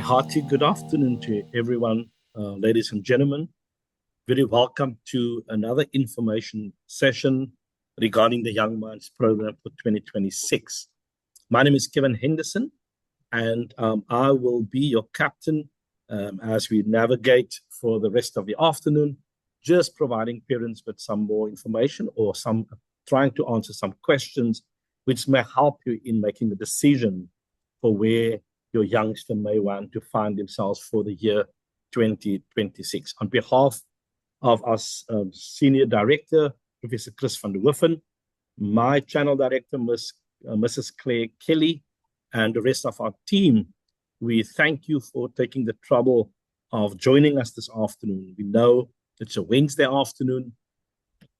hearty good afternoon to everyone, ladies and gentlemen. Very welcome to another information session regarding the Young Minds program for 2026. My name is Kevin Henderson, and I will be your captain as we navigate for the rest of the afternoon, just providing parents with some more information or trying to answer some questions which may help you in making a decision for where your youngster may want to find themselves for the year 2026. On behalf of our Senior Director, Professor Chris van der Wiffen, my Channel Director, Mrs. Claire Kelly, and the rest of our team, we thank you for taking the trouble of joining us this afternoon. We know it's a Wednesday afternoon,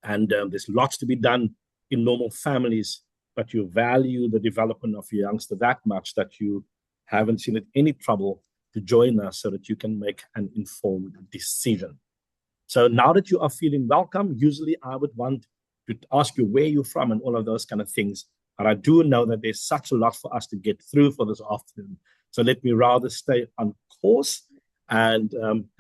and there's lots to be done in normal families, but you value the development of your youngster that much that you haven't seen it any trouble to join us so that you can make an informed decision. So now that you are feeling welcome, usually I would want to ask you where you're from and all of those kind of things. But I do know that there's such a lot for us to get through for this afternoon. So let me rather stay on course and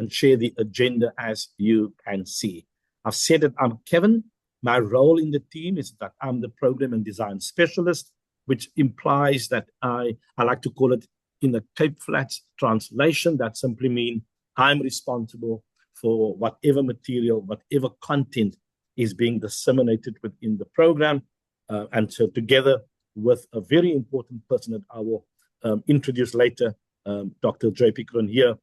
share the agenda as you can see. I've said that I'm Kevin. My role in the team is that I'm the program and design specialist, which implies that I like to call it in the Cape Flats translation, that simply means I'm responsible for whatever material, whatever content is being disseminated within the program. And so together with a very important person that I will introduce later, Dr. JP Cronje,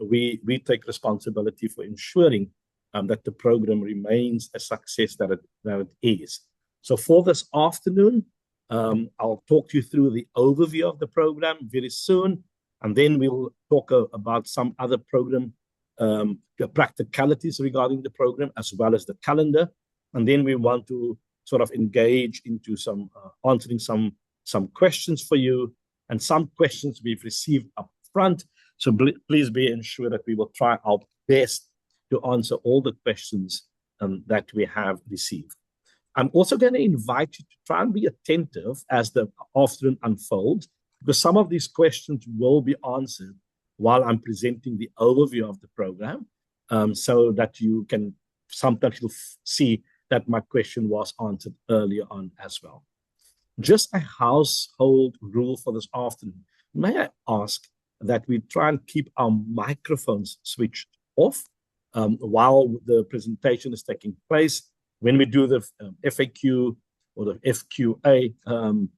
we take responsibility for ensuring that the program remains a success that it is. So for this afternoon, I'll talk you through the overview of the program very soon, and then we'll talk about some other program practicalities regarding the program as well as the calendar, and then we want to sort of engage into some answering some questions for you, and some questions we've received up front. So please be ensured that we will try our best to answer all the questions that we have received. I'm also going to invite you to try and be attentive as the afternoon unfolds, because some of these questions will be answered while I'm presenting the overview of the program, so that you can sometimes you'll see that my question was answered earlier on as well. Just a household rule for this afternoon. May I ask that we try and keep our microphones switched off while the presentation is taking place. When we do the FAQ or the FQA,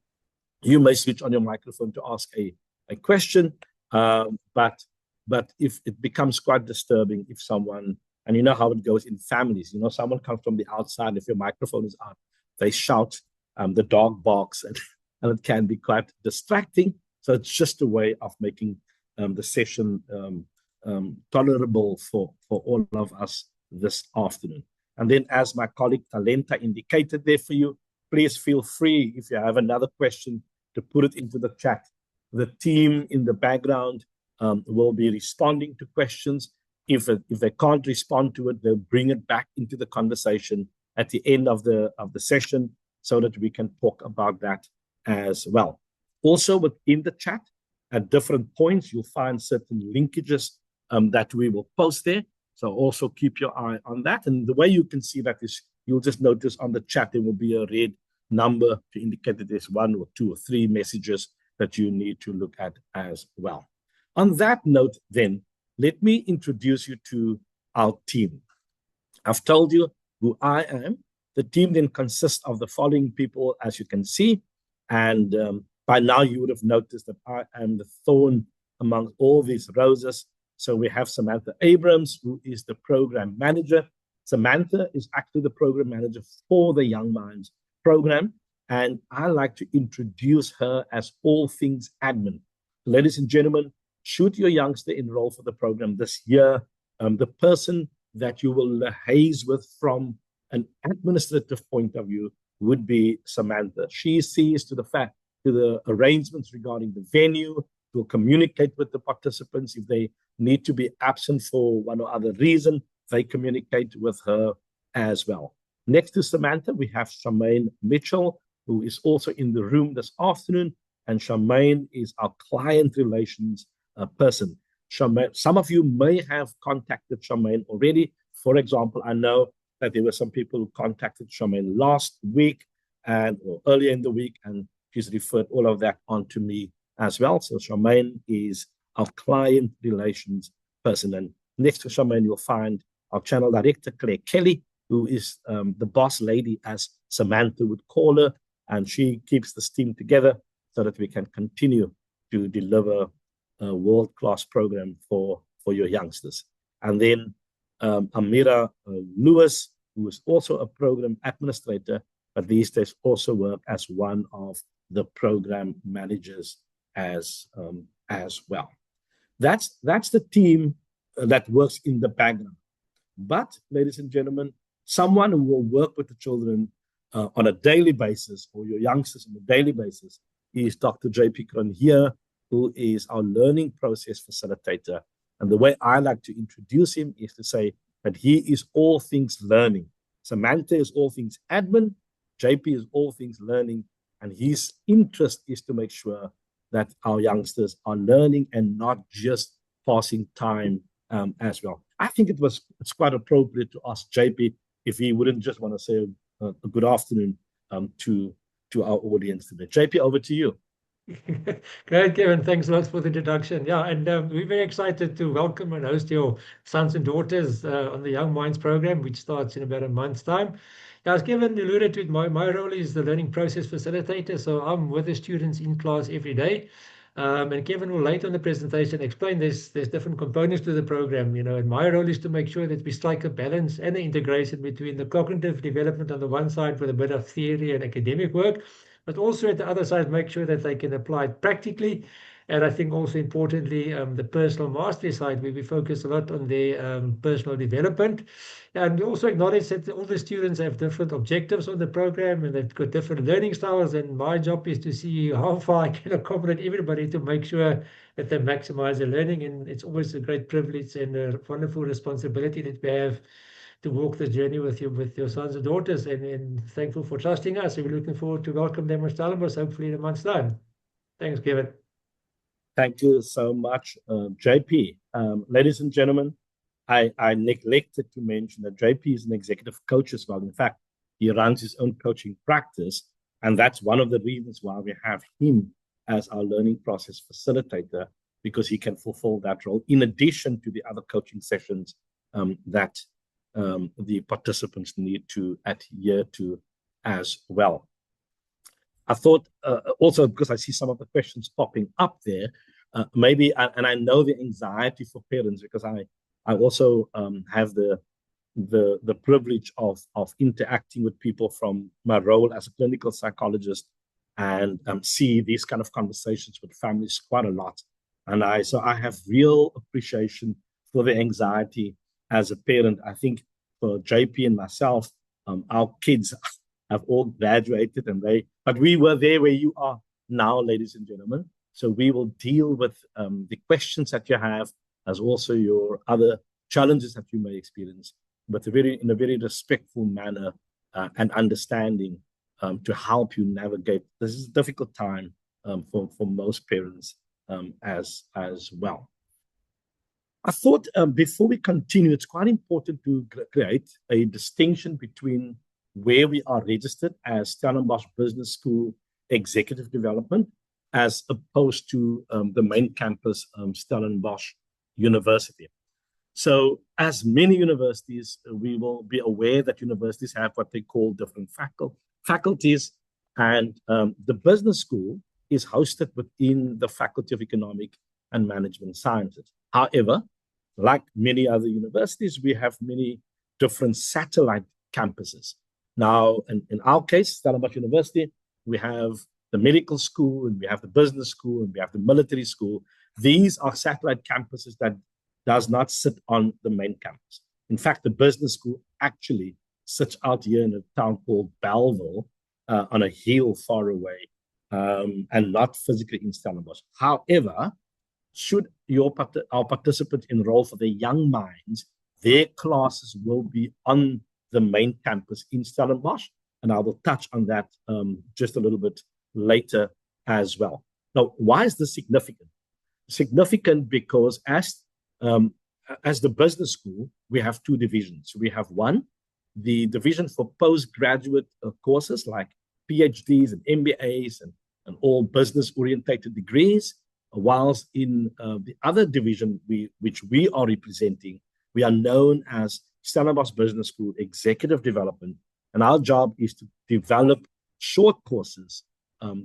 you may switch on your microphone to ask a question, but if it becomes quite disturbing if someone, and you know how it goes in families, someone comes from the outside, if your microphone is out, they shout, the dog barks, and it can be quite distracting. So it's just a way of making the session tolerable for all of us this afternoon. And then, as my colleague Talenta indicated there for you, please feel free, if you have another question, to put it into the chat. The team in the background will be responding to questions. If they can't respond to it, they'll bring it back into the conversation at the end of the session so that we can talk about that as well. Also, within the chat, at different points, you'll find certain linkages that we will post there. So also keep your eye on that. And the way you can see that is you'll just notice on the chat there will be a red number to indicate that there's 1 or 2 or 3 messages that you need to look at as well. On that note, then, let me introduce you to our team. I've told you who I am. The team then consists of the following people, as you can see. And by now you would have noticed that I am the thorn among all these roses. So we have Samantha Abrams, who is the program manager. Samantha is actually the program manager for the Young Minds program. And I like to introduce her as all things admin. Ladies and gentlemen, should your youngster enroll for the program this year, the person that you will liaise with from an administrative point of view would be Samantha. She sees to the arrangements regarding the venue, will communicate with the participants. If they need to be absent for one or other reason, they communicate with her as well. Next to Samantha, we have Charmaine Mitchell, who is also in the room this afternoon. And Charmaine is our client relations person. Charmaine, some of you may have contacted Charmaine already. For example, I know that there were some people who contacted Charmaine last week or earlier in the week, and she's referred all of that on to me as well. So Charmaine is our client relations person. And next to Charmaine, you'll find our channel director, Claire Kelly, who is the boss lady, as Samantha would call her, and she keeps this team together so that we can continue to deliver a world-class program for your youngsters. And then Amira Lewis, who is also a program administrator, but these days also work as one of the program managers as well. That's the team that works in the background. But, ladies and gentlemen, someone who will work with the children on a daily basis, or your youngsters on a daily basis, is Dr. JP Cronje, who is our learning process facilitator. And the way I like to introduce him is to say that he is all things learning. Samantha is all things admin, JP is all things learning, and his interest is to make sure that our youngsters are learning and not just passing time as well. I think it's quite appropriate to ask JP if he wouldn't just want to say a good afternoon to our audience today. JP, over to you. Great, Kevin. Thanks a lot for the introduction. Yeah, and we're very excited to welcome and host your sons and daughters on the Young Minds program, which starts in about a month's time. Yeah, as Kevin alluded to, my role is the learning process facilitator. So I'm with the students in class every day. And Kevin will later in the presentation explain there's different components to the program, and my role is to make sure that we strike a balance and an integration between the cognitive development on the one side with a bit of theory and academic work, but also at the other side, make sure that they can apply it practically. And I think also importantly, the personal mastery side, where we focus a lot on their personal development. And we also acknowledge that all the students have different objectives on the program and they've got different learning styles. And my job is to see how far I can accommodate everybody to make sure that they maximize their learning. And it's always a great privilege and a wonderful responsibility that we have to walk the journey with your sons and daughters, and thankful for trusting us. And we're looking forward to welcome them to Stellenbosch, hopefully in a month's time. Thanks, Kevin. Thank you so much, JP. Ladies and gentlemen, I neglected to mention that JP is an executive coach as well. In fact, he runs his own coaching practice, and that's one of the reasons why we have him as our learning process facilitator, because he can fulfill that role in addition to the other coaching sessions that the participants need to adhere to as well. I thought also, because I see some of the questions popping up there, maybe, and I know the anxiety for parents, because I also have the privilege of interacting with people from my role as a clinical psychologist, and see these kind of conversations with families quite a lot. And so I have real appreciation for the anxiety as a parent. I think for JP and myself, our kids have all graduated, but we were there where you are now, ladies and gentlemen. So we will deal with the questions that you have, as also your other challenges that you may experience, but in a very respectful manner and understanding to help you navigate. This is a difficult time for most parents as well. I thought before we continue, it's quite important to create a distinction between where we are registered as Stellenbosch Business School Executive Development, as opposed to the main campus, Stellenbosch University. So as many universities, we will be aware that universities have what they call different faculties, and the business school is hosted within the Faculty of Economic and Management Sciences. However, like many other universities, we have many different satellite campuses. Now, in our case, Stellenbosch University, we have the medical school, and we have the business school, and we have the military school. These are satellite campuses that does not sit on the main campus. In fact, the business school actually sits out here in a town called Bellville, on a hill far away, and not physically in Stellenbosch. However, should our participants enroll for the Young Minds, their classes will be on the main campus in Stellenbosch, and I will touch on that just a little bit later as well. Now, why is this significant? significant because as the business school, we have two divisions. We have one, the division for postgraduate courses like PhDs and MBAs and all business-orientated degrees, whilst in the other division which we are representing, we are known as Stellenbosch Business School Executive Development, and our job is to develop short courses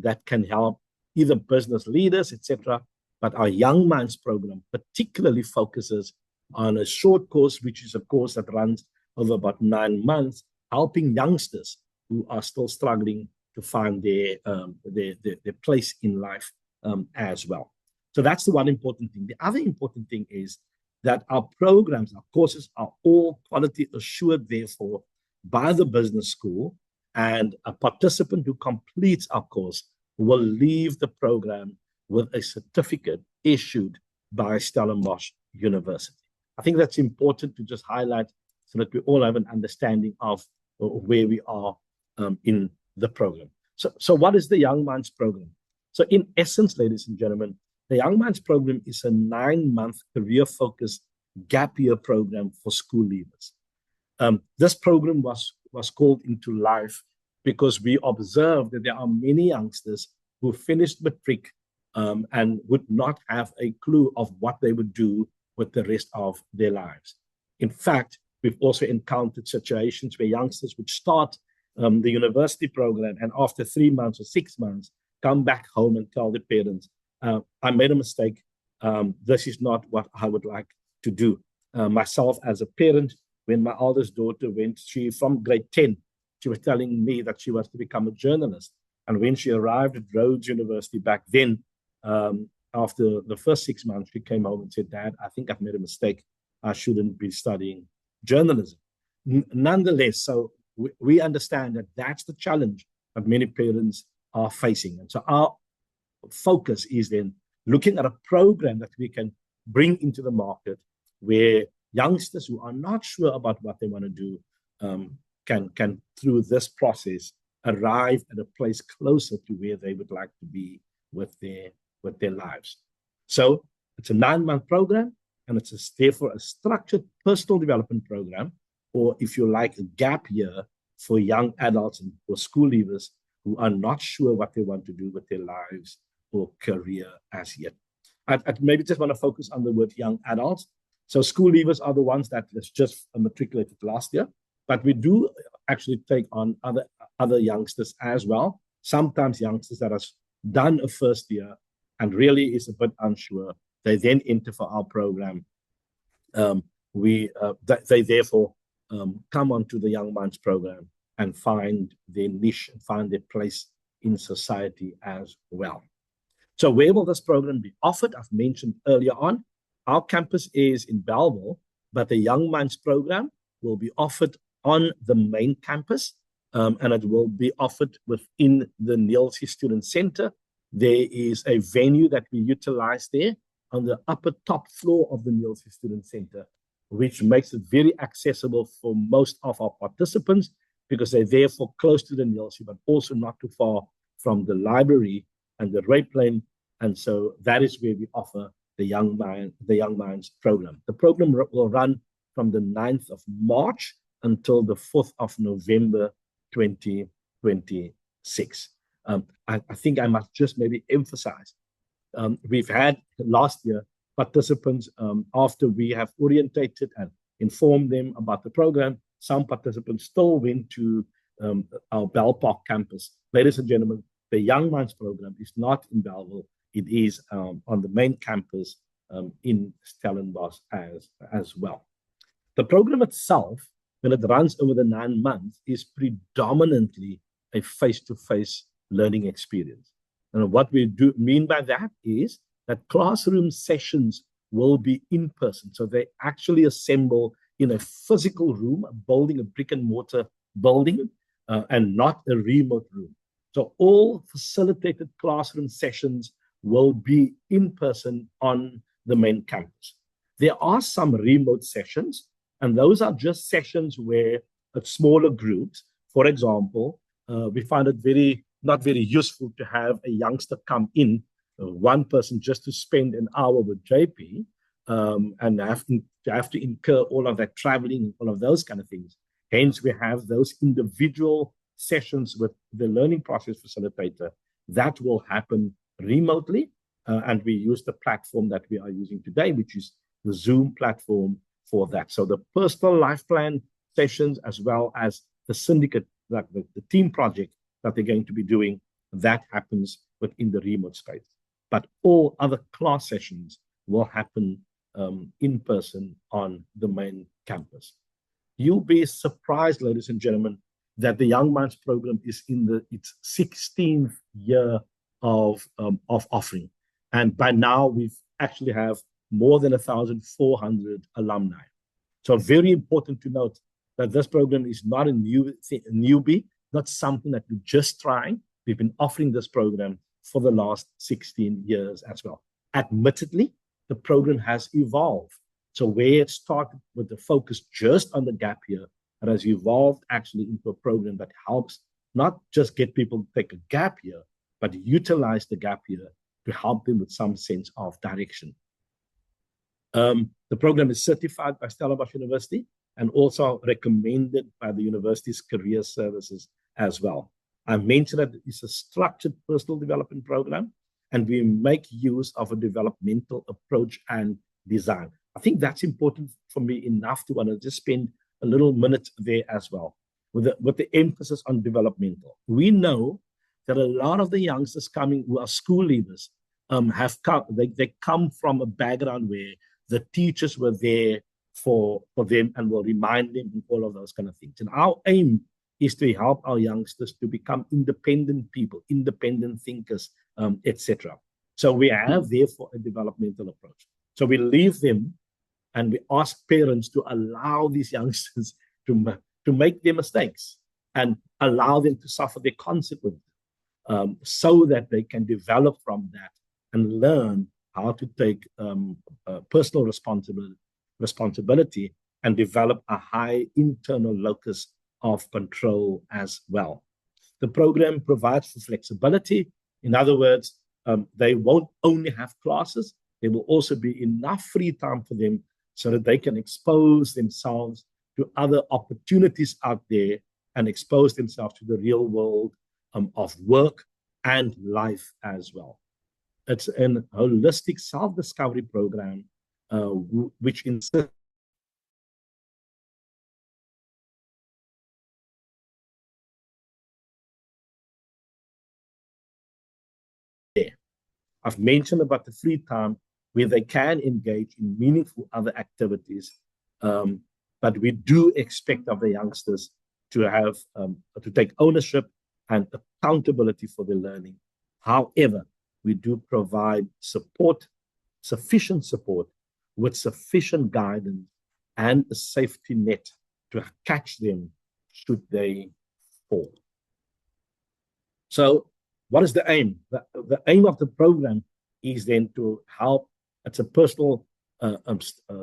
that can help either business leaders, etc. But our Young Minds program particularly focuses on a short course, which is a course that runs over about 9 months, helping youngsters who are still struggling to find their place in life as well. So that's the one important thing. The other important thing is that our programs, our courses are all quality assured, therefore, by the business school, and a participant who completes our course will leave the program with a certificate issued by Stellenbosch University. I think that's important to just highlight so that we all have an understanding of where we are in the program. So what is the Young Minds program? So in essence, ladies and gentlemen, the Young Minds program is a 9-month career-focused gap year program for school leavers. This program was called into life because we observed that there are many youngsters who finished matric and would not have a clue of what they would do with the rest of their lives. In fact, we've also encountered situations where youngsters would start the university program and after 3 months or 6 months, come back home and tell their parents, I made a mistake. This is not what I would like to do. Myself as a parent, when my eldest daughter went, from grade 10, she was telling me that she was to become a journalist. And when she arrived at Rhodes University back then, after the first 6 months, she came home and said, Dad, I think I've made a mistake. I shouldn't be studying journalism. Nonetheless, so we understand that that's the challenge that many parents are facing. And so our focus is then looking at a program that we can bring into the market where youngsters who are not sure about what they want to do can through this process arrive at a place closer to where they would like to be with their lives. So it's a 9-month program, and it's therefore a structured personal development program, or if you like, a gap year for young adults and for school leavers who are not sure what they want to do with their lives or career as yet. I'd maybe just want to focus on the word young adults. So school leavers are the ones that just matriculated last year, but we do actually take on other youngsters as well. Sometimes youngsters that have done a first year and really is a bit unsure, they then enter for our program. They therefore come onto the Young Minds program and find their niche and find their place in society as well. So where will this program be offered? I've mentioned earlier on, our campus is in Bellville, but the Young Minds program will be offered on the main campus, and it will be offered within the Nielsen Student Center. There is a venue that we utilize there on the upper top floor of the Nielsen Student Center, which makes it very accessible for most of our participants because they're therefore close to the Nielsen, but also not too far from the library and the Rayplane. And so that is where we offer the Young Minds program. The program will run from the 9th of March until the 4th of November, 2026. I think I must just maybe emphasize, we've had last year participants, after we have orientated and informed them about the program, some participants still went to our Bell Park campus. Ladies and gentlemen, the Young Minds program is not in Bellville. It is on the main campus in Stellenbosch as well. The program itself, when it runs over the 9 months, is predominantly a face-to-face learning experience. And what we do mean by that is that classroom sessions will be in person. So they actually assemble in a physical room, a building, a brick and mortar building, and not a remote room. So all facilitated classroom sessions will be in person on the main campus. There are some remote sessions, and those are just sessions where it's smaller groups. For example, we find it not very useful to have a youngster come in one person just to spend an hour with JP and have to incur all of that traveling, all of those kind of things. Hence, we have those individual sessions with the learning process facilitator that will happen remotely. And we use the platform that we are using today, which is the Zoom platform for that. So the personal life plan sessions, as well as the syndicate, like the team project that they're going to be doing, that happens within the remote space. But all other class sessions will happen in person on the main campus. You'll be surprised, ladies and gentlemen, that the Young Minds program is in its 16th year of offering. And by now, we've actually have more than 1,400 alumni. So very important to note that this program is not a newbie, not something that we're just trying. We've been offering this program for the last 16 years as well. Admittedly, the program has evolved. So where it started with the focus just on the gap year, it has evolved actually into a program that helps not just get people to take a gap year, but utilize the gap year to help them with some sense of direction. The program is certified by Stellenbosch University and also recommended by the university's career services as well. I mentioned that it's a structured personal development program, and we make use of a developmental approach and design. I think that's important for me enough to want to just spend a little minute there as well, with the emphasis on developmental. We know that a lot of the youngsters coming who are school leavers they come from a background where the teachers were there for them and will remind them and all of those kind of things. And our aim is to help our youngsters to become independent people, independent thinkers, etc. So we have, therefore, a developmental approach. So we leave them and we ask parents to allow these youngsters to make their mistakes and allow them to suffer the consequences so that they can develop from that and learn how to take personal responsibility and develop a high internal locus of control as well. The program provides for flexibility. In other words, they won't only have classes, there will also be enough free time for them so that they can expose themselves to other opportunities out there and expose themselves to the real world of work and life as well. It's an holistic self-discovery program which insists there. I've mentioned about the free time where they can engage in meaningful other activities, but we do expect of the youngsters to have to take ownership and accountability for their learning. However, we do provide support, sufficient support, with sufficient guidance and a safety net to catch them should they fall. So what is the aim? The aim of the program is then to help. It's a personal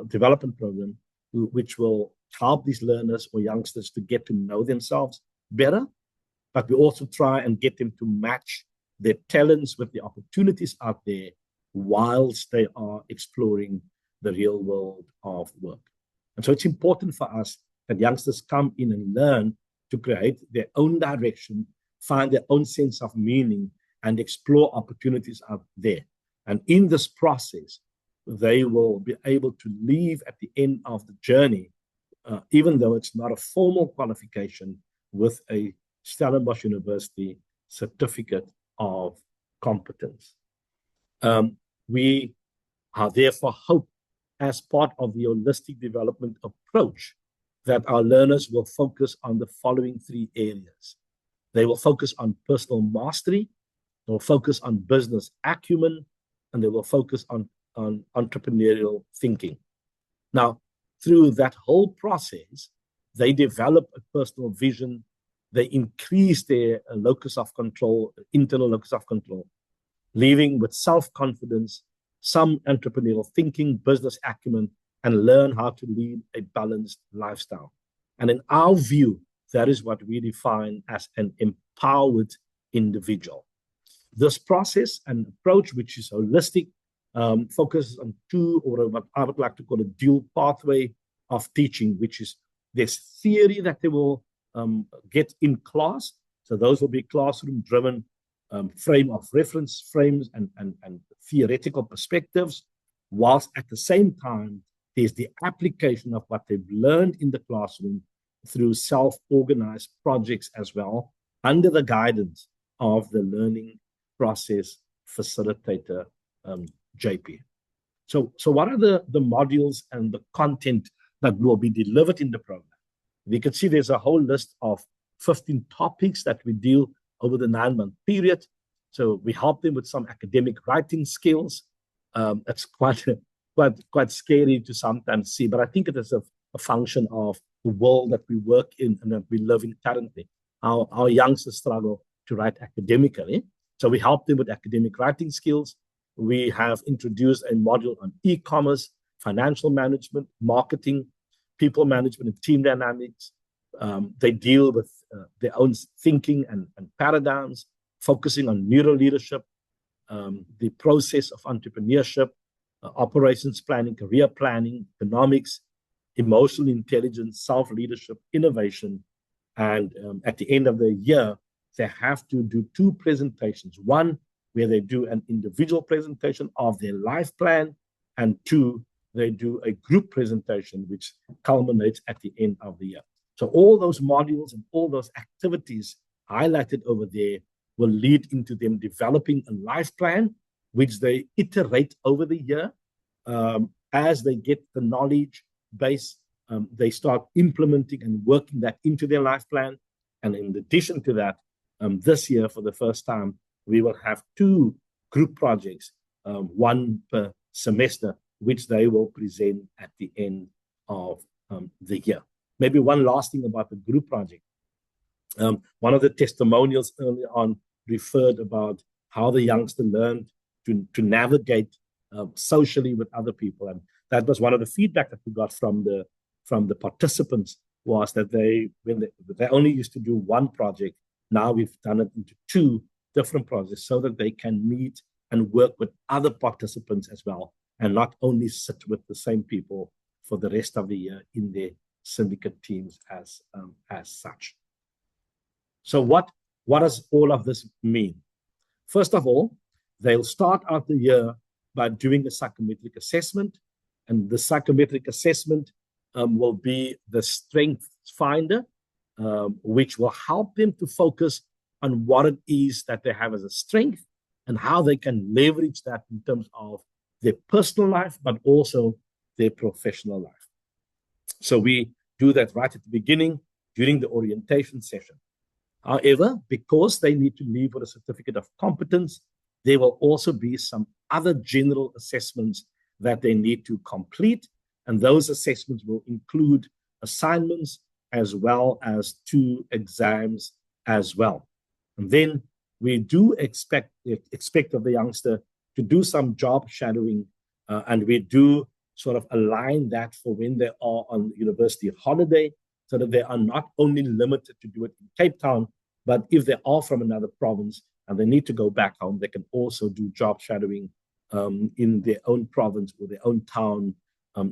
development program which will help these learners or youngsters to get to know themselves better, but we also try and get them to match their talents with the opportunities out there whilst they are exploring the real world of work. And so it's important for us that youngsters come in and learn to create their own direction, find their own sense of meaning, and explore opportunities out there. And in this process, they will be able to leave at the end of the journey, even though it's not a formal qualification, with a Stellenbosch University certificate of competence. We are therefore hope, as part of the holistic development approach, that our learners will focus on the following three areas. They will focus on personal mastery, they will focus on business acumen, and they will focus on entrepreneurial thinking. Now, through that whole process, they develop a personal vision, they increase their locus of control, internal locus of control, leaving with self-confidence, some entrepreneurial thinking, business acumen, and learn how to lead a balanced lifestyle. And in our view, that is what we define as an empowered individual. this process and approach, which is holistic, focuses on two, or what I would like to call a dual pathway of teaching, which is there's theory that they will get in class. So those will be classroom-driven frame of reference frames and theoretical perspectives, whilst at the same time, there's the application of what they've learned in the classroom through self-organized projects as well, under the guidance of the learning process facilitator, JP. So what are the modules and the content that will be delivered in the program? You can see there's a whole list of 15 topics that we deal over the 9-month period. So we help them with some academic writing skills. It's quite scary to sometimes see, but I think it is a function of the world that we work in and that we live in currently. Our youngsters struggle to write academically. So we help them with academic writing skills. We have introduced a module on e-commerce, financial management, marketing, people management, and team dynamics. They deal with their own thinking and paradigms, focusing on neuro leadership, the process of entrepreneurship, operations planning, career planning, economics, emotional intelligence, self-leadership, innovation. And at the end of the year, they have to do 2 presentations. One, where they do an individual presentation of their life plan, and 2, they do a group presentation, which culminates at the end of the year. So all those modules and all those activities highlighted over there will lead into them developing a life plan, which they iterate over the year. As they get the knowledge base, they start implementing and working that into their life plan. And in addition to that, this year, for the first time, we will have 2 group projects, 1 per semester, which they will present at the end of the year. Maybe one last thing about the group project. One of the testimonials early on referred about how the youngster learned to navigate socially with other people. And that was one of the feedback that we got from the participants, was that when they only used to do 1 project, now we've done it into 2 different projects so that they can meet and work with other participants as well, and not only sit with the same people for the rest of the year in their syndicate teams as such. So what does all of this mean? First of all, they'll start out the year by doing a psychometric assessment, and the psychometric assessment will be the strength finder, which will help them to focus on what it is that they have as a strength and how they can leverage that in terms of their personal life, but also their professional life. So we do that right at the beginning during the orientation session. However, because they need to leave with a certificate of competence, there will also be some other general assessments that they need to complete. And those assessments will include assignments as well as 2 exams as well. And then we do expect of the youngster to do some job shadowing, and we do sort of align that for when they are on university holiday, so that they are not only limited to do it in Cape Town, but if they are from another province and they need to go back home, they can also do job shadowing in their own province or their own town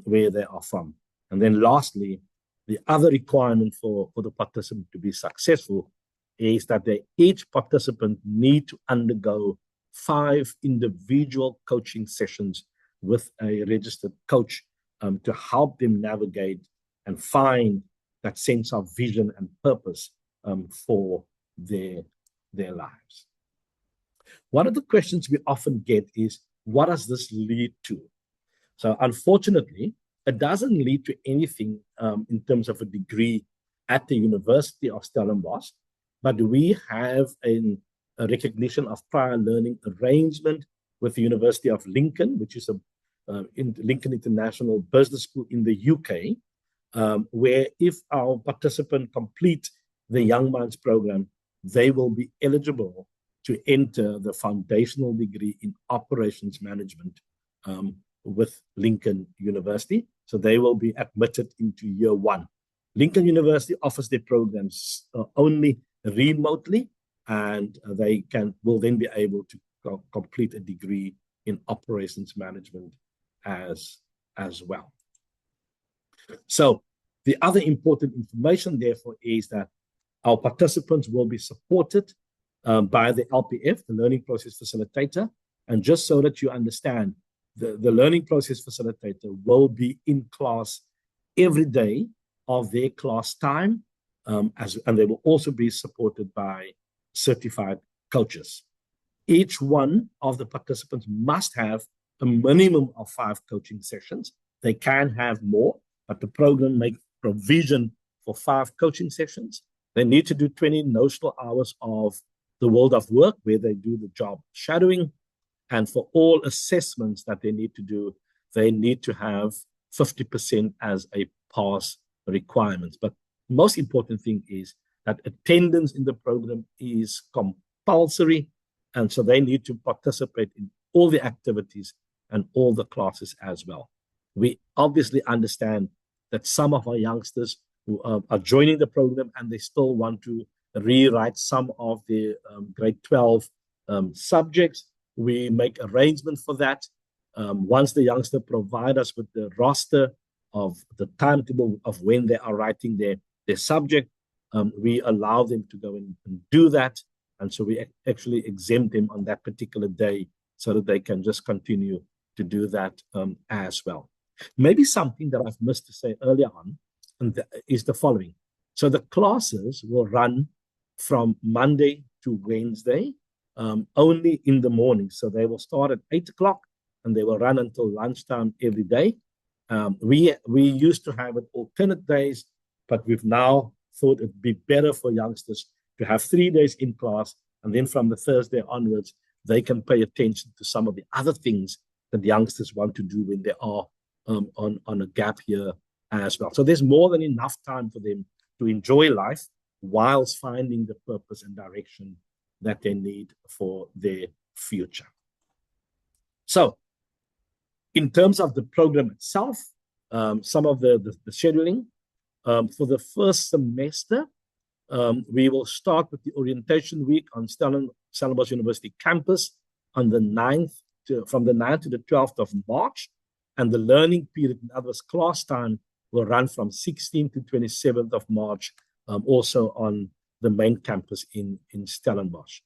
where they are from. And then lastly, the other requirement for the participant to be successful is that each participant need to undergo 5 individual coaching sessions with a registered coach to help them navigate and find that sense of vision and purpose for their lives. One of the questions we often get is, what does this lead to? So unfortunately, it doesn't lead to anything in terms of a degree at the University of Stellenbosch, but we have a recognition of prior learning arrangement with the University of Lincoln, which is Lincoln International Business School in the UK, where if our participant complete the Young Minds program, they will be eligible to enter the foundational degree in operations management with Lincoln University. So they will be admitted into year 1. Lincoln University offers their programs only remotely, and they will then be able to complete a degree in operations management as well. So the other important information, therefore, is that our participants will be supported by the LPF, the Learning Process Facilitator. And just so that you understand, the Learning Process Facilitator will be in class every day of their class time, and they will also be supported by certified coaches. Each one of the participants must have a minimum of 5 coaching sessions. They can have more, but the program makes provision for 5 coaching sessions. They need to do 20 notional hours of the world of work where they do the job shadowing. And for all assessments that they need to do, they need to have 50% as a pass requirement. But the most important thing is that attendance in the program is compulsory. And so they need to participate in all the activities and all the classes as well. We obviously understand that some of our youngsters who are joining the program and they still want to rewrite some of the grade 12 subjects. We make arrangements for that. Once the youngster provide us with the roster of the timetable of when they are writing their subject, we allow them to go and do that. And so we actually exempt them on that particular day so that they can just continue to do that as well. Maybe something that I've missed to say earlier on is the following. So the classes will run from Monday to Wednesday, only in the morning. So they will start at 8 o'clock and they will run until lunchtime every day. We used to have it alternate days, but we've now thought it'd be better for youngsters to have 3 days in class, and then from the Thursday onwards, they can pay attention to some of the other things that the youngsters want to do when they are on a gap year as well. So there's more than enough time for them to enjoy life whilst finding the purpose and direction that they need for their future. So in terms of the program itself, some of the scheduling, for the first semester, we will start with the orientation week on Stellenbosch University campus on the 9th, from the 9th to the 12th of March. And the learning period, in other words, class time, will run from 16th to 27th of March, also on the main campus in Stellenbosch.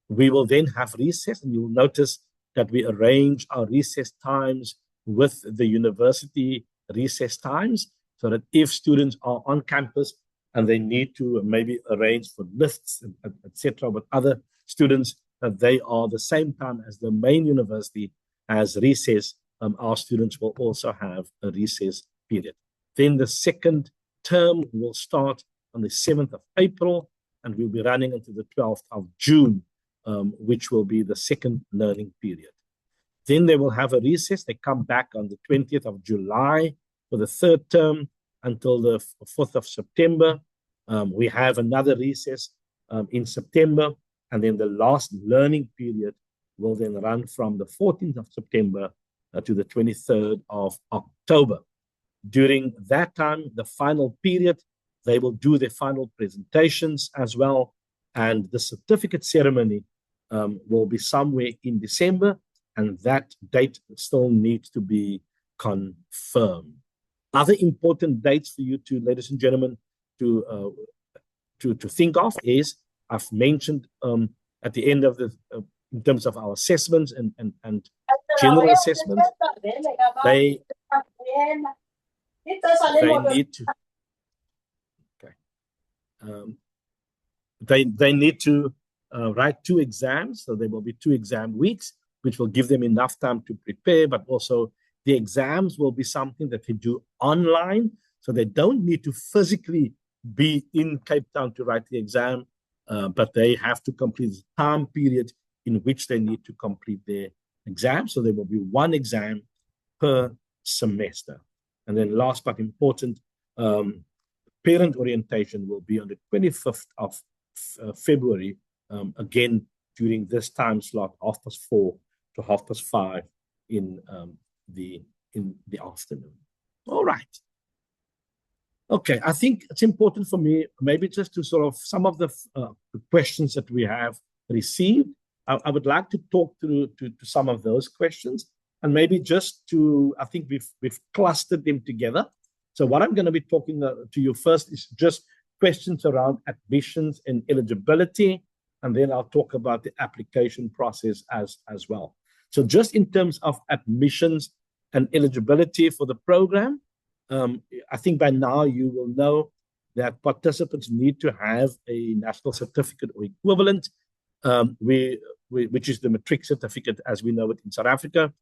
We will then have recess, and you will notice that we arrange our recess times with the university recess times, so that if students are on campus and they need to maybe arrange for lifts, etc., with other students, that they are the same time as the main university as recess. Our students will also have a recess period. Then the second term will start on the 7th of April, and we'll be running until the 12th of June, which will be the second learning period. Then they will have a recess. They come back on the 20th of July for the third term until the 4th of September. We have another recess in September, and then the last learning period will then run from the 14th of September to the 23rd of October. During that time, the final period, they will do their final presentations as well, and the certificate ceremony will be somewhere in December, and that date still needs to be confirmed. Other important dates for you to, ladies and gentlemen, to think of is, I've mentioned at the end of the, in terms of our assessments and general assessments, they need to, they need to write 2 exams. So there will be 2 exam weeks, which will give them enough time to prepare, but also the exams will be something that they do online. So they don't need to physically be in Cape Town to write the exam, but they have to complete the time period in which they need to complete their exam. So there will be 1 exam per semester. And then last but important, parent orientation will be on the 25th of February, again, during this time slot, 4:30 to 5:30 in the afternoon. All right. Okay, I think it's important for me maybe just to sort of some of the questions that we have received. I would like to talk to some of those questions, and maybe just to, I think we've clustered them together. So what I'm going to be talking to you first is just questions around admissions and eligibility, and then I'll talk about the application process as well. So just in terms of admissions and eligibility for the program, I think by now you will know that participants need to have a national certificate or equivalent, which is the matric certificate as we know it in South Africa.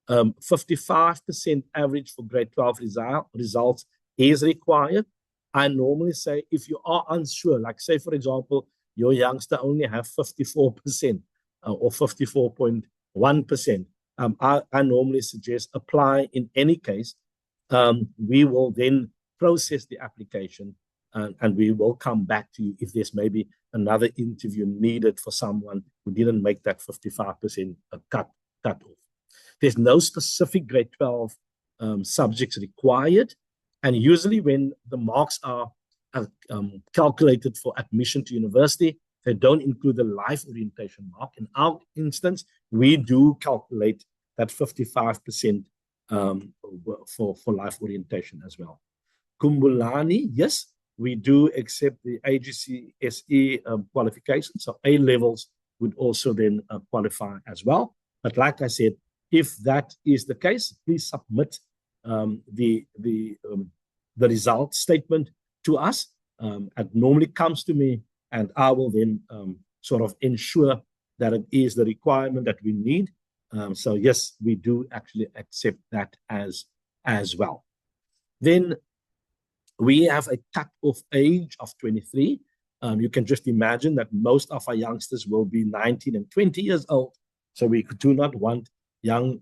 55% average for grade 12 results is required. I normally say if you are unsure, like say for example, your youngster only have 54% or 54.1%, I normally suggest apply in any case. We will then process the application and we will come back to you if there's maybe another interview needed for someone who didn't make that 55% cut off. There's no specific grade 12 subjects required. And usually when the marks are calculated for admission to university, they don't include the life orientation mark. In our instance, we do calculate that 55% for life orientation as well. Kumbulani, yes, we do accept the AGCSE qualification. So A levels would also then qualify as well. But like I said, if that is the case, please submit the result statement to us. It normally comes to me, and I will then sort of ensure that it is the requirement that we need. So yes, we do actually accept that as well. Then we have a cut-off age of 23. You can just imagine that most of our youngsters will be 19 and 20 years old. So we do not want young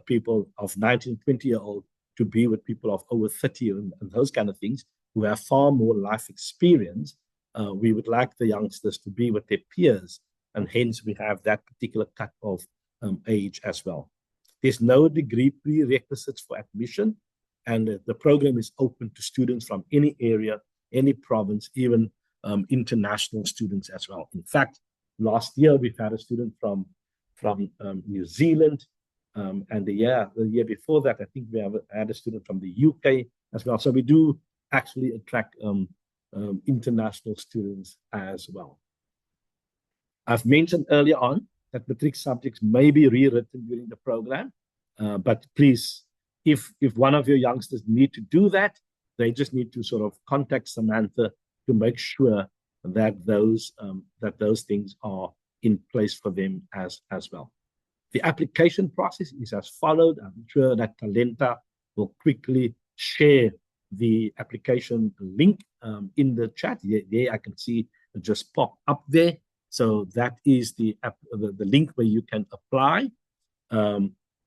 people of 19, 20-year-old to be with people of over 30 and those kind of things who have far more life experience. We would like the youngsters to be with their peers, and hence we have that particular cut-off age as well. There's no degree prerequisites for admission, and the program is open to students from any area, any province, even international students as well. In fact, last year we've had a student from New Zealand, and the year before that, I think we had a student from the UK as well. So we do actually attract international students as well. I've mentioned earlier on that matric subjects may be rewritten during the program, but please, if one of your youngsters need to do that, they just need to sort of contact Samantha to make sure that those things are in place for them as well. The application process is as followed. I'm sure that Talenta will quickly share the application link in the chat. There I can see it just pop up there. So that is the link where you can apply.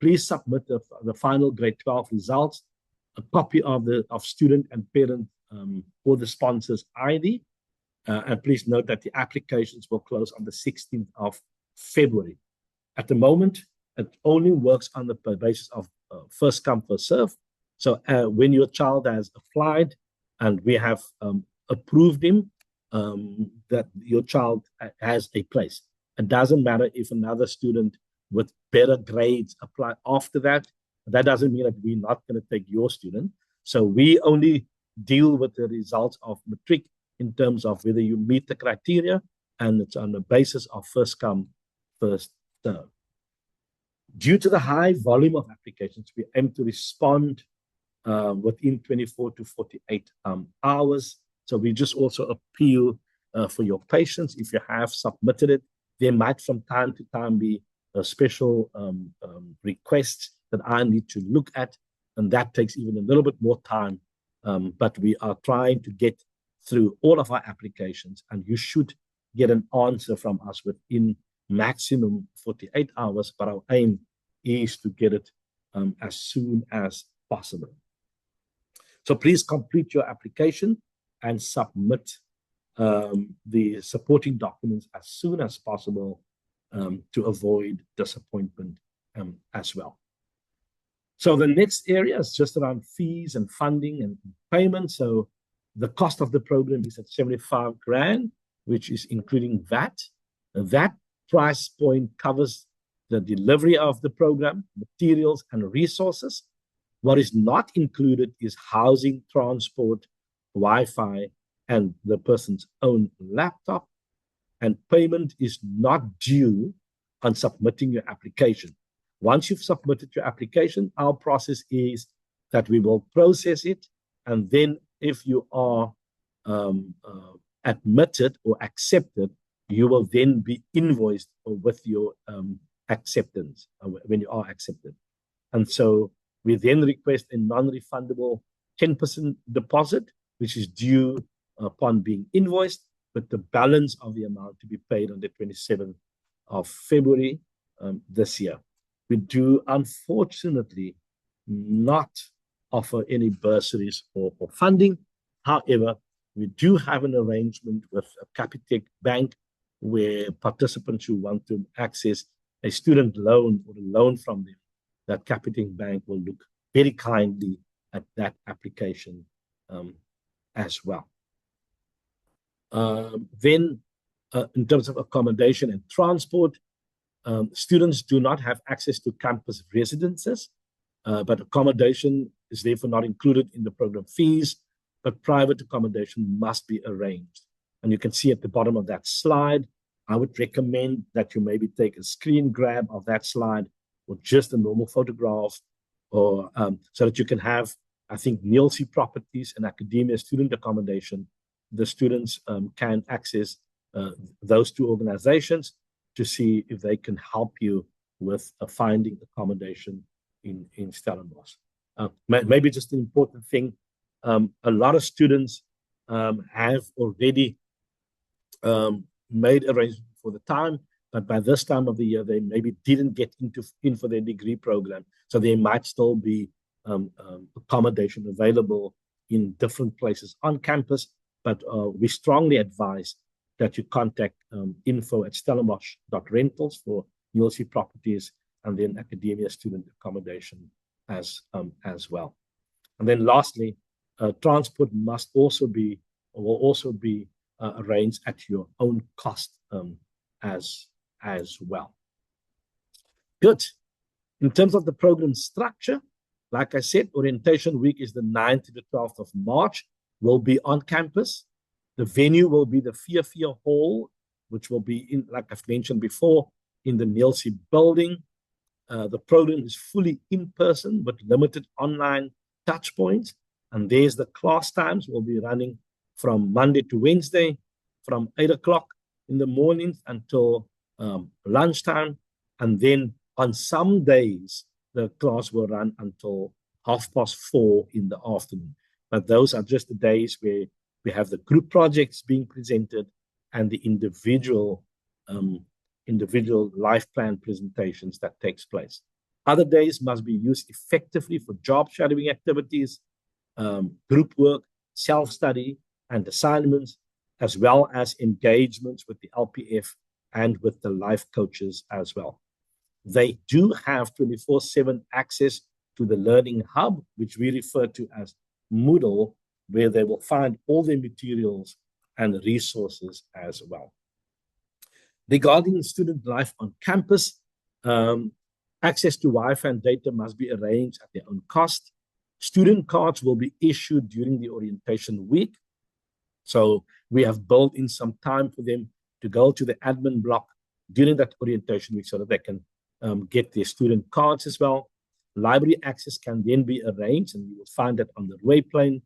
Please submit the final grade 12 results, a copy of student and parent or the sponsor's ID. And please note that the applications will close on the 16th of February. At the moment, it only works on the basis of first come, first serve. So when your child has applied and we have approved him, that your child has a place. It doesn't matter if another student with better grades apply after that. That doesn't mean that we're not going to take your student. So we only deal with the results of matric in terms of whether you meet the criteria, and it's on the basis of first come, first serve. Due to the high volume of applications, we aim to respond within 24 to 48 hours. So we just also appeal for your patience. If you have submitted it, there might from time to time be a special requests that I need to look at, and that takes even a little bit more time. But we are trying to get through all of our applications, and you should get an answer from us within maximum 48 hours, but our aim is to get it as soon as possible. So please complete your application and submit the supporting documents as soon as possible to avoid disappointment as well. So the next area is just around fees and funding and payment. So The cost of the program is at 75 grand, which is including VAT. That price point covers the delivery of the program, materials, and resources. What is not included is housing, transport, Wi-Fi, and the person's own laptop. And payment is not due on submitting your application. Once you've submitted your application, our process is that we will process it, and then if you are admitted or accepted, you will then be invoiced with your acceptance when you are accepted. And so we then request a non-refundable 10% deposit, which is due upon being invoiced, with the balance of the amount to be paid on the 27th of February this year. We do, unfortunately, not offer any bursaries or funding. However, we do have an arrangement with Capitec Bank where participants who want to access a student loan or a loan from them, that Capitec Bank will look very kindly at that application as well. Then, in terms of accommodation and transport, students do not have access to campus residences, but accommodation is therefore not included in the program fees, but private accommodation must be arranged. And you can see at the bottom of that slide, I would recommend that you maybe take a screen grab of that slide or just a normal photograph, or so that you can have, I think, Nielsen Properties and Academia Student Accommodation. The students can access those two organizations to see if they can help you with finding accommodation in Stellenbosch. Maybe just an important thing, a lot of students have already made arrangements for the time, but by this time of the year, they maybe didn't get in for their degree program. So there might still be accommodation available in different places on campus, but we strongly advise that you contact info@stellenbosch.rentals for Nielsen Properties, and then Academia Student Accommodation as well. And then lastly, transport must also be, or will also be arranged at your own cost as well. Good. In terms of the program structure, like I said, orientation week is the 9th to the 12th of March. Will be on campus. The venue will be the Via Hall, which will be in, like I've mentioned before, in the Nielsen building. The program is fully in person with limited online touch points. And there's the class times. Will be running from Monday to Wednesday, from 8 o'clock in the morning until lunchtime. And then on some days, the class will run until 4:30 in the afternoon. But those are just the days where we have the group projects being presented and the individual life plan presentations that takes place. Other days must be used effectively for job shadowing activities, group work, self-study, and assignments, as well as engagements with the LPF and with the life coaches as well. They do have 24/7 access to the Learning Hub, which we refer to as Moodle, where they will find all their materials and resources as well. Regarding student life on campus, access to Wi-Fi and data must be arranged at their own cost. Student cards will be issued during the orientation week. So we have built in some time for them to go to the admin block during that orientation week so that they can get their student cards as well. Library access can then be arranged, and you will find that on the Rayplane.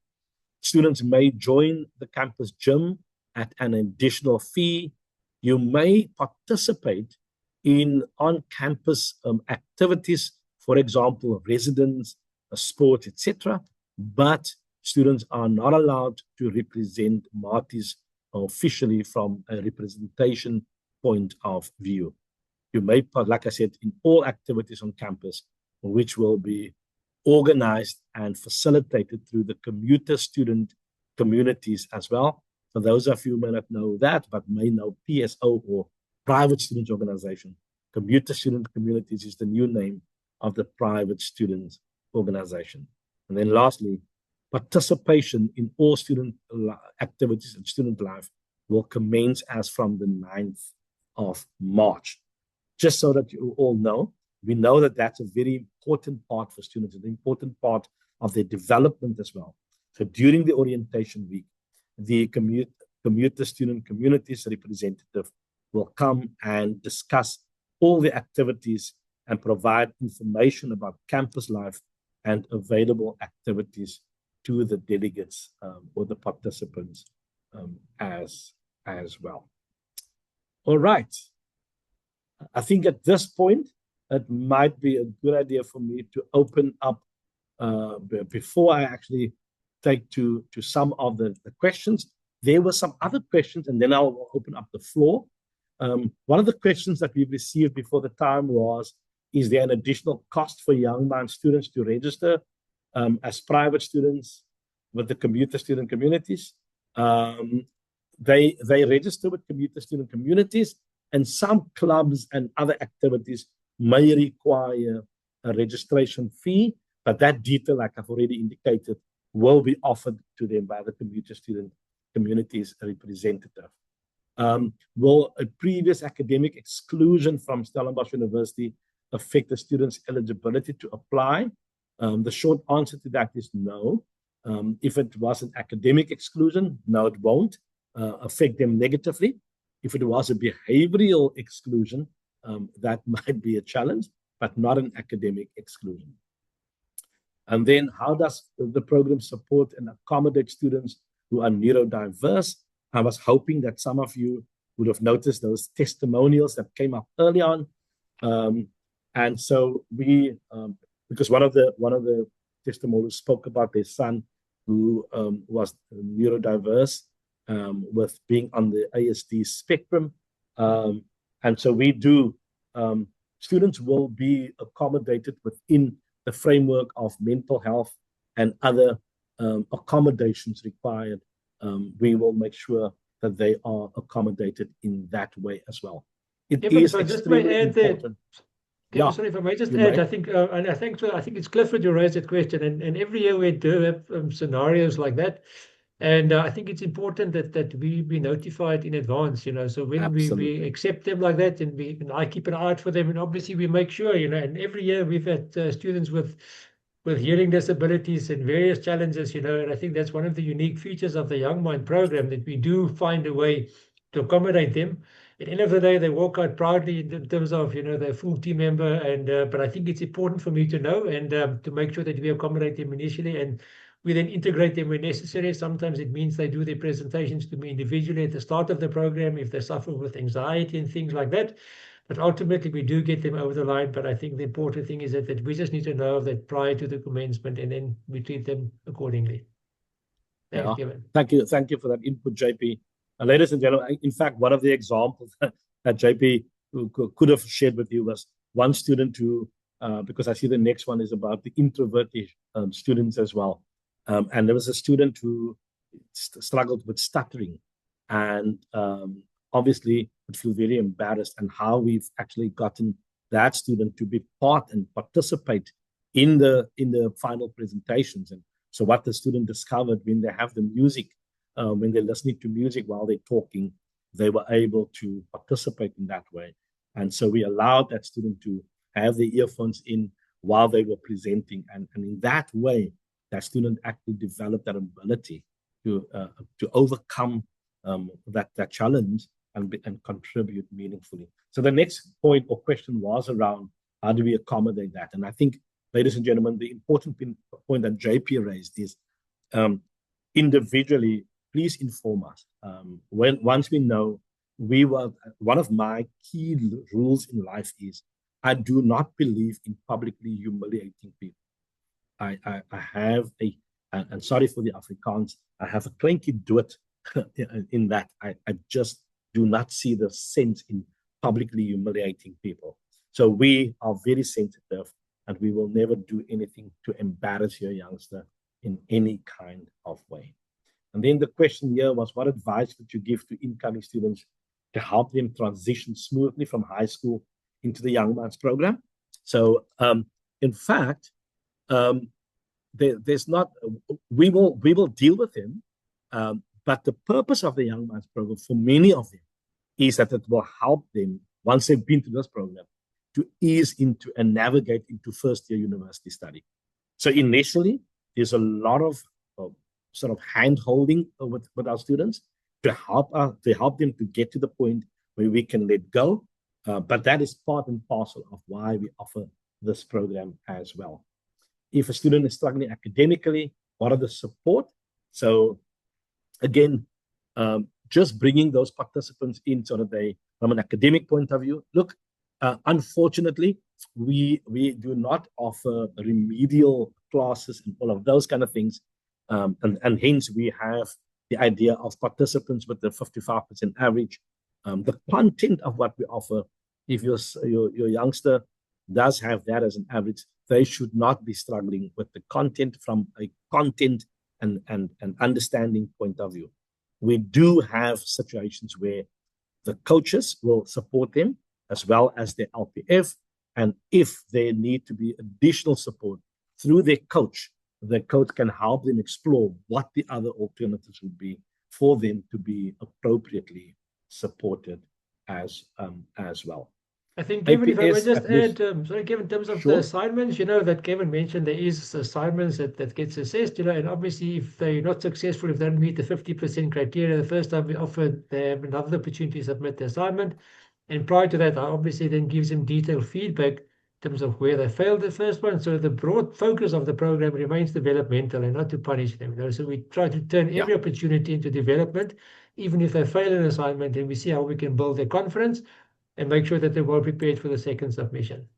Students may join the campus gym at an additional fee. You may participate in on-campus activities, for example, residence, sport, etc. But students are not allowed to represent Maties officially from a representation point of view. You may, like I said, in all activities on campus, which will be organized and facilitated through the commuter student communities as well. For those of you who may not know that, but may know PSO, or Private Students Organization, Commuter Student Communities is the new name of the Private Students Organization. And then lastly, participation in all student activities and student life will commence as from the 9th of March. Just so that you all know, we know that that's a very important part for students, an important part of their development as well. So during the orientation week, the commuter student communities representative will come and discuss all the activities and provide information about campus life and available activities to the delegates or the participants as well. All right. I think at this point, it might be a good idea for me to open up before I actually take to some of the questions. There were some other questions, and then I'll open up the floor. One of the questions that we've received before the time was, is there an additional cost for Young Minds students to register as private students with the commuter student communities? They register with commuter student communities, and some clubs and other activities may require a registration fee, but that detail, like I've already indicated, will be offered to them by the commuter student communities representative. Will a previous academic exclusion from Stellenbosch University affect the student's eligibility to apply? The short answer to that is no. If it was an academic exclusion, no, it won't affect them negatively. If it was a behavioral exclusion, that might be a challenge, but not an academic exclusion. And then how does the program support and accommodate students who are neurodiverse? I was hoping that some of you would have noticed those testimonials that came up early on. And so we, because one of the testimonials spoke about their son who was neurodiverse with being on the ASD spectrum. And so we do, students will be accommodated within the framework of mental health and other accommodations required. We will make sure that they are accommodated in that way as well. It is extremely important. Yeah. Sorry, if I may just add, I think, and I think it's Clifford who raised that question, and every year we do have scenarios like that, and I think it's important that we be notified in advance, so when we accept them like that, and I keep an eye out for them, and obviously we make sure, and every year we've had students with hearing disabilities and various challenges, and I think that's one of the unique features of the Young Mind program, that we do find a way to accommodate them. At the end of the day, they walk out proudly in terms of, they're a full team member. And but I think it's important for me to know and to make sure that we accommodate them initially, and we then integrate them when necessary. Sometimes it means they do their presentations to me individually at the start of the program if they suffer with anxiety and things like that. But ultimately, we do get them over the line. But I think the important thing is that we just need to know that prior to the commencement, and then we treat them accordingly. Thanks, Kevin. Thank you for that input, JP. Ladies and gentlemen, in fact, one of the examples that JP could have shared with you was one student who, because I see the next one is about the introverted students as well. And there was a student who struggled with stuttering, and obviously would feel very embarrassed, and how we've actually gotten that student to be part and participate in the final presentations. And so what the student discovered when they have the music, when they're listening to music while they're talking, they were able to participate in that way. And so we allowed that student to have the earphones in while they were presenting. And in that way, that student actually developed that ability to overcome that challenge and contribute meaningfully. So the next point or question was around how do we accommodate that? And I think, ladies and gentlemen, the important point that JP raised is individually, please inform us. Once we know, one of my key rules in life is I do not believe in publicly humiliating people. I have and sorry for the Afrikaans, I have a klinkie dood in that. I just do not see the sense in publicly humiliating people. So we are very sensitive, and we will never do anything to embarrass your youngster in any kind of way. And then the question here was, what advice would you give to incoming students to help them transition smoothly from high school into the Young Minds program? So in fact, there's not. We will deal with them, but the purpose of the Young Minds program for many of them is that it will help them once they've been to this program to ease into and navigate into first-year university study. So initially, there's a lot of sort of hand-holding with our students to help them to get to the point where we can let go. But that is part and parcel of why we offer this program as well. If a student is struggling academically, what are the support? So again, just bringing those participants in so that they, from an academic point of view, look, unfortunately, we do not offer remedial classes and all of those kind of things. And hence we have the idea of participants with the 55% average. The content of what we offer, if your youngster does have that as an average, they should not be struggling with the content from a content and understanding point of view. We do have situations where the coaches will support them as well as the LPF. And if there need to be additional support through their coach, the coach can help them explore what the other alternatives would be for them to be appropriately supported as well. I think, Kevin, if I would just add, sorry, Kevin, in terms of the assignments, that Kevin mentioned, there is assignments that gets assessed, and obviously if they're not successful, if they don't meet the 50% criteria, the first time we offered them another opportunity to submit the assignment. And prior to that, I obviously then gives them detailed feedback in terms of where they failed the first one. So the broad focus of the program remains developmental and not to punish them. So we try to turn every opportunity into development, even if they fail an assignment, and we see how we can build their confidence and make sure that they're well prepared for the second submission.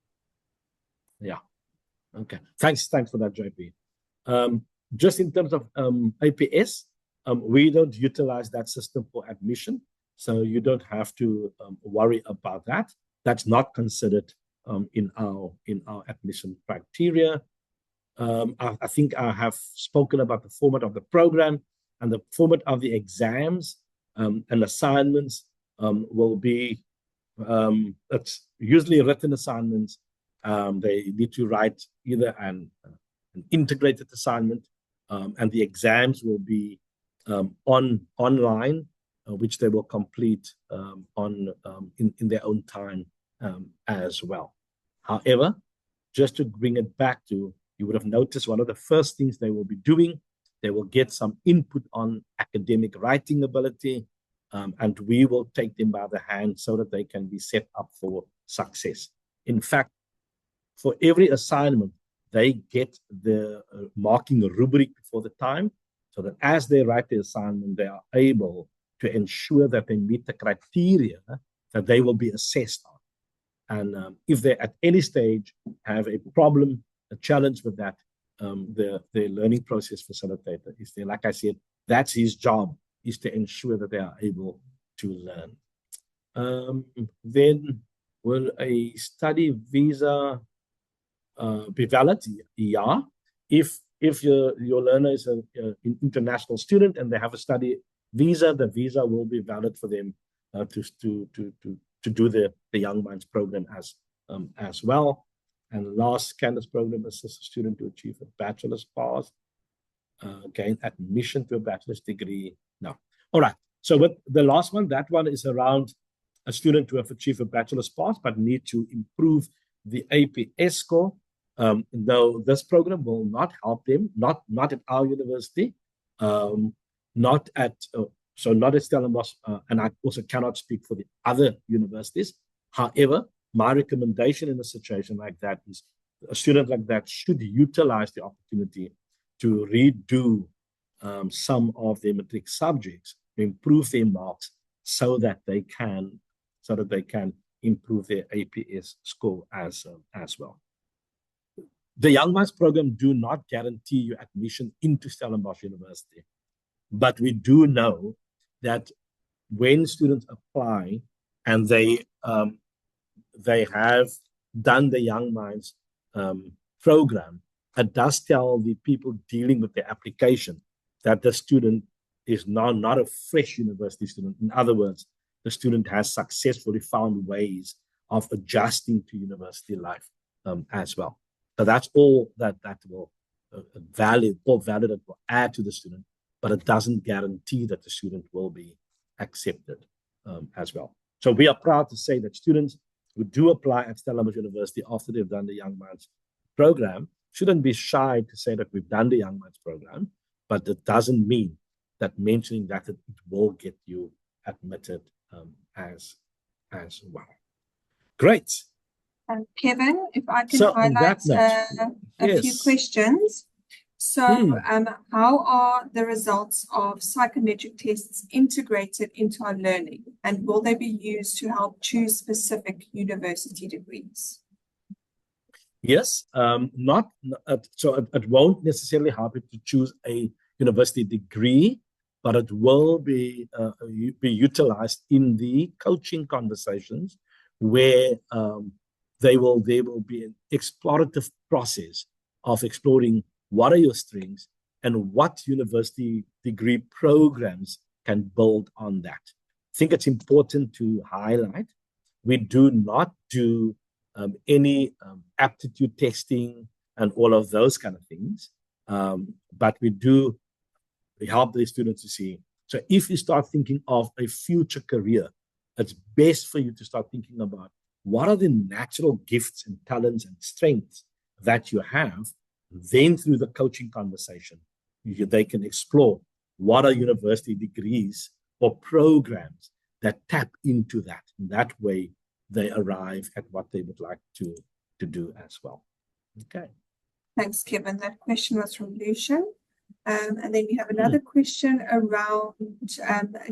Yeah. Okay. Thanks for that, JP. Just in terms of APS, we don't utilize that system for admission, so you don't have to worry about that. That's not considered in our admission criteria. I think I have spoken about the format of the program, and the format of the exams and assignments will be. It's usually written assignments. They need to write either an integrated assignment, and the exams will be online, which they will complete in their own time as well. However, just to bring it back to, you would have noticed one of the first things they will be doing, they will get some input on academic writing ability. And we will take them by the hand so that they can be set up for success. In fact, for every assignment, they get the marking rubric before the time, so that as they write the assignment, they are able to ensure that they meet the criteria that they will be assessed on. And if they at any stage have a problem, a challenge with that, the learning process facilitator is there. Like I said, that's his job, is to ensure that they are able to learn. Then will a study visa be valid? Yeah. If your learner is an international student and they have a study visa, the visa will be valid for them to do the Young Minds program as well. And last, Candace program assists a student to achieve a bachelor's pass, gain admission to a bachelor's degree. No. All right. So with the last one, that one is around a student to have achieved a bachelor's pass but need to improve the APS score. Though this program will not help them, not at our university, not at Stellenbosch, and I also cannot speak for the other universities. However, my recommendation in a situation like that is a student like that should utilize the opportunity to redo some of their matric subjects, to improve their marks so that they can improve their APS score as well. The Young Minds program do not guarantee you admission into Stellenbosch University, but we do know that when students apply and they have done the Young Minds program, it does tell the people dealing with the application that the student is now not a fresh university student. In other words, the student has successfully found ways of adjusting to university life as well. So that's all that will valid or valid, it will add to the student, but it doesn't guarantee that the student will be accepted as well. So we are proud to say that students who do apply at Stellenbosch University after they've done the Young Minds program shouldn't be shy to say that we've done the Young Minds program, but it doesn't mean that mentioning that it will get you admitted as well. Great. Kevin, if I can highlight a few questions. So how are the results of psychometric tests integrated into our learning, and will they be used to help choose specific university degrees? Yes, so it won't necessarily help you to choose a university degree, but it will be utilized in the coaching conversations where there will be an explorative process of exploring what are your strengths and what university degree programs can build on that. I think it's important to highlight we do not do any aptitude testing and all of those kind of things, but we help the students to see. So if you start thinking of a future career, it's best for you to start thinking about what are the natural gifts and talents and strengths that you have. Then through the coaching conversation, they can explore what are university degrees or programs that tap into that. And that way they arrive at what they would like to do as well. Okay. Thanks, Kevin. That question was from Lucian. And then we have another question around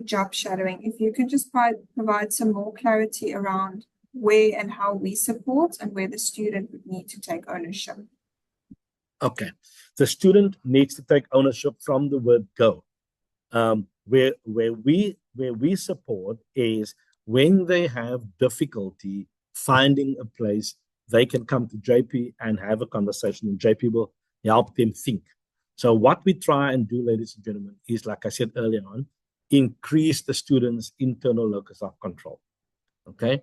job shadowing. If you can just provide some more clarity around where and how we support and where the student would need to take ownership. Okay. The student needs to take ownership from the word go. Where we support is when they have difficulty finding a place, they can come to JP and have a conversation, and JP will help them think. So what we try and do, ladies and gentlemen, is, like I said earlier on, increase the students' internal locus of control. Okay?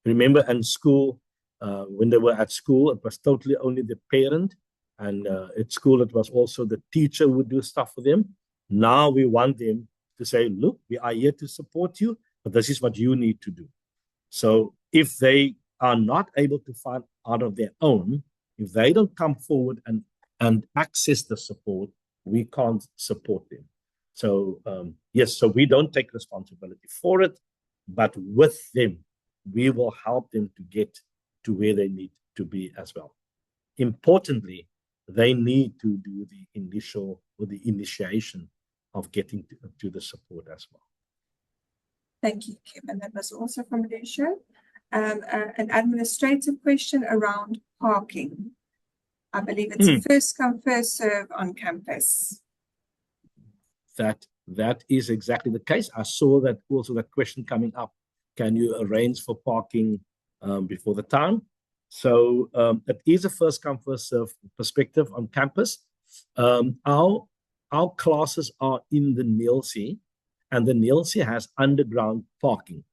Remember in school, when they were at school, it was totally only the parent, and at school it was also the teacher would do stuff for them. Now we want them to say, look, we are here to support you, but this is what you need to do. So if they are not able to find out of their own, if they don't come forward and access the support, we can't support them. So yes, so we don't take responsibility for it, but with them, we will help them to get to where they need to be as well. Importantly, they need to do the initial or the initiation of getting to the support as well. Thank you, Kevin. That was also from Lucia. An administrative question around parking. I believe it's first come, first serve on campus. That is exactly the case. I saw that also that question coming up. Can you arrange for parking before the time? So it is a first come, first serve perspective on campus. Our classes are in the NILC, and the NILC has underground parking.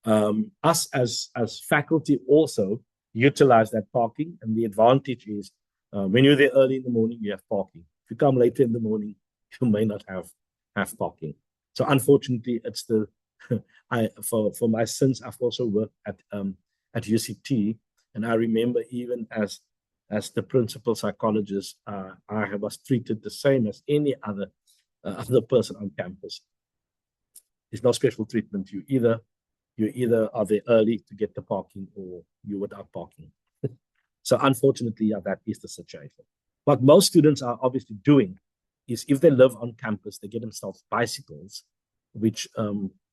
Us as faculty also utilize that parking, and the advantage is when you're there early in the morning, you have parking. If you come later in the morning, you may not have parking. So unfortunately, it's the for my sins, I've also worked at UCT, and I remember even as the principal psychologist, I was treated the same as any other person on campus. There's no special treatment. You either are there early to get the parking, or you're without parking. So unfortunately, yeah, that is the situation. What most students are obviously doing is, if they live on campus, they get themselves bicycles, which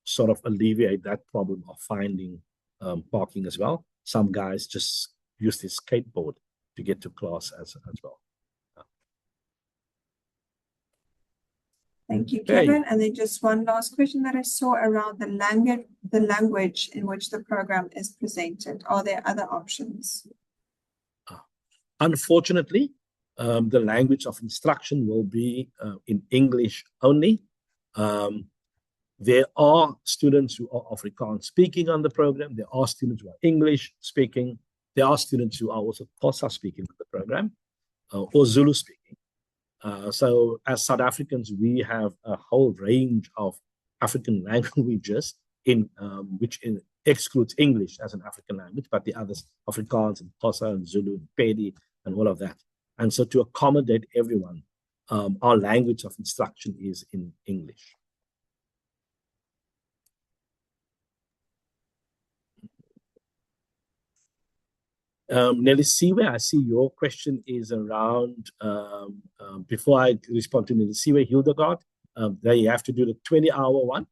sort of alleviate that problem of finding parking as well. Some guys just use their skateboard to get to class as well. Thank you, Kevin. And then just one last question that I saw around the language in which the program is presented. Are there other options? Unfortunately, the language of instruction will be in English only. There are students who are Afrikaans speaking on the program. There are students who are English speaking. There are students who are also Xhosa speaking on the program. or Zulu speaking. So as South Africans, we have a whole range of African languages which excludes English as an African language, but the others, Afrikaans and Xhosa and Zulu and Pedi and all of that. And so to accommodate everyone, our language of instruction is in English. Nelisiwe, I see your question is around, before I respond to Nelisiwe, Hildegard, there you have to do the 20-hour one.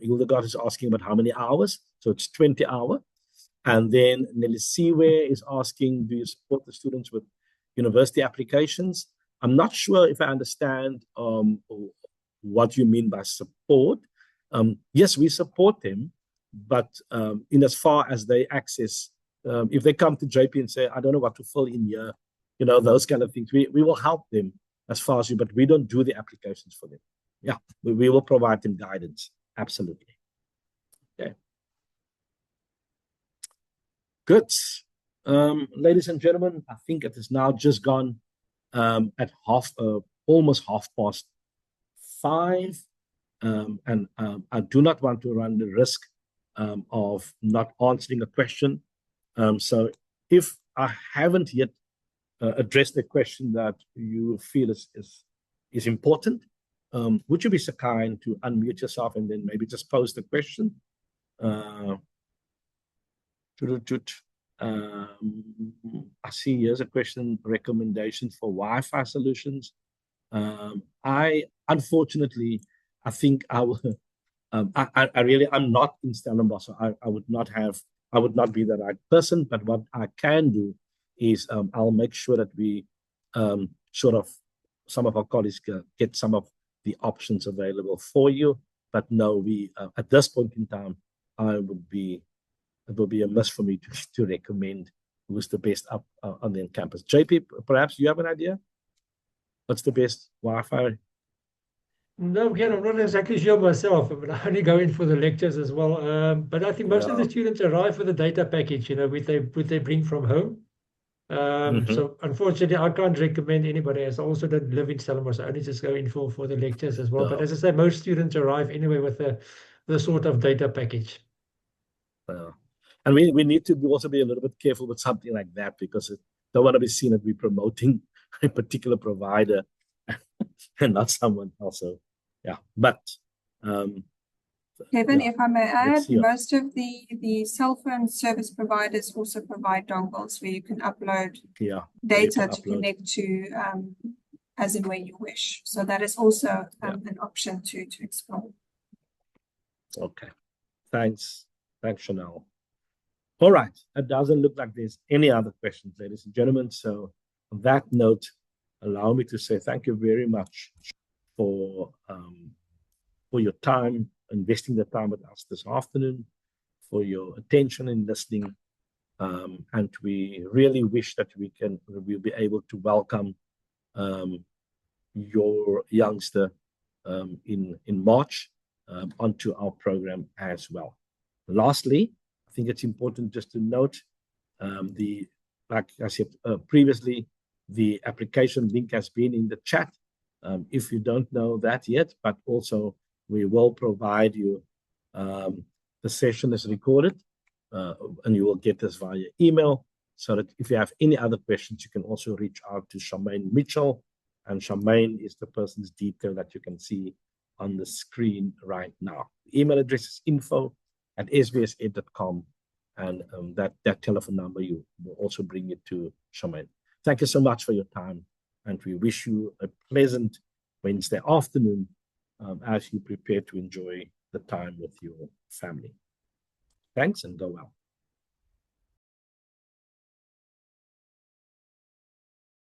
Hildegard is asking about how many hours, so it's 20 hours. And then Nelisiwe is asking, do you support the students with university applications? I'm not sure if I understand what you mean by support. Yes, we support them, but in as far as they access, if they come to JP and say, I don't know what to fill in here, you know, those kind of things, we will help them as far as but we don't do the applications for them. Yeah, we will provide them guidance. Absolutely. Okay. Good. Ladies and gentlemen, I think it is now just gone at almost 5:30. And I do not want to run the risk of not answering a question. So if I haven't yet addressed the question that you feel is important, would you be so kind to unmute yourself and then maybe just pose the question? I see here's a question, recommendation for Wi-Fi solutions. Unfortunately, I think I'm not in Stellenbosch, so I would not be the right person, but what I can do is I'll make sure that we some of our colleagues get some of the options available for you. But no, we at this point in time, it would be a must for me to recommend who's the best up on the campus. JP, perhaps you have an idea? What's the best Wi-Fi? No, again, I'm not exactly sure myself, but I only go in for the lectures as well. But I think most of the students arrive with a data package, you know, which they bring from home. So unfortunately, I can't recommend anybody else. I also don't live in Stellenbosch, so I only just go in for the lectures as well. But as I say, most students arrive anyway with the sort of data package. And we need to also be a little bit careful with something like that, because it don't want to be seen as we promoting a particular provider and not someone else. So, yeah, but Kevin, if I may add, most of the cell phone service providers also provide dongles where you can upload data to connect to as and when you wish. So that is also an option to explore. Okay, thanks, Chanel. All right, it doesn't look like there's any other questions, ladies and gentlemen. So on that note, allow me to say thank you very much for your time, investing the time with us this afternoon, for your attention in listening. And we really wish that we'll be able to welcome your youngster in March onto our program as well. Lastly, I think it's important just to note like I said previously, the application link has been in the chat. If you don't know that yet, but also we will provide you, the session is recorded and you will get this via email, so that if you have any other questions, you can also reach out to Charmaine Mitchell. And Charmaine is the person's detail that you can see on the screen right now. The email address is info@sbsed.com, and that telephone number you will also bring it to Charmaine. Thank you so much for your time, and we wish you a pleasant Wednesday afternoon as you prepare to enjoy the time with your family. Thanks, and go well.